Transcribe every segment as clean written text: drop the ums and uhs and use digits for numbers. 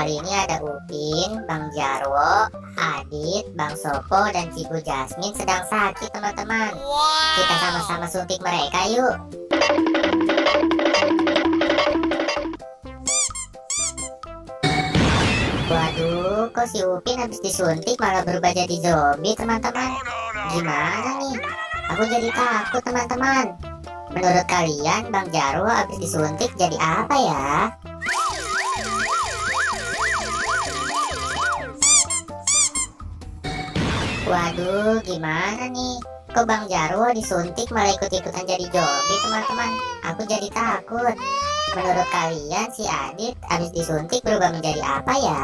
kali ini ada Upin, Bang Jarwo, Adit, Bang Sopo, dan Cibu Jasmine sedang sakit teman-teman. Kita sama-sama suntik mereka yuk. Waduh, kok si Upin habis disuntik malah berubah jadi zombie teman-teman. Gimana nih? Aku jadi takut teman-teman. Menurut kalian Bang Jarwo habis disuntik jadi apa ya? Waduh, gimana nih? Kok Bang Jarwo disuntik malah ikut-ikutan jadi zombie teman-teman? Aku jadi takut. Menurut kalian si Adit habis disuntik berubah menjadi apa ya?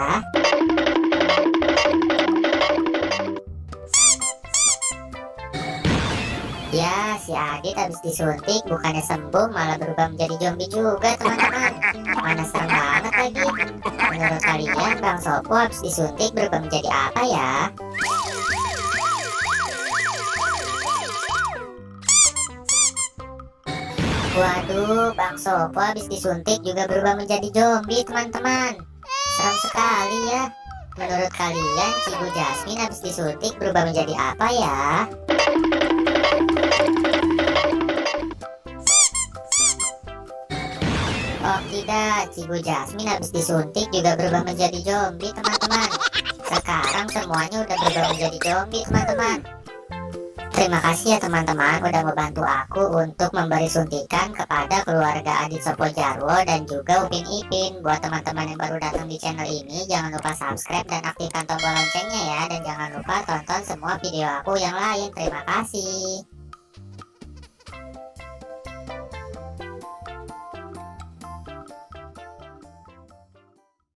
Ya, si Adit habis disuntik bukannya sembuh malah berubah menjadi zombie juga teman-teman. Mana serem banget lagi. Menurut kalian Bang Sopo habis disuntik berubah menjadi apa ya? Waduh, Bang Sopo habis disuntik juga berubah menjadi zombie teman-teman. Serem sekali ya. Menurut kalian Cibu Jasmine habis disuntik berubah menjadi apa ya? Oh tidak, Cibu Jasmine habis disuntik juga berubah menjadi zombie teman-teman. Sekarang semuanya udah berubah menjadi zombie teman-teman. Terima kasih ya teman-teman udah membantu aku untuk memberi suntikan kepada keluarga Adit Sopo Jarwo dan juga Upin Ipin. Buat teman-teman yang baru datang di channel ini, jangan lupa subscribe dan aktifkan tombol loncengnya ya. Dan jangan lupa tonton semua video aku yang lain. Terima kasih.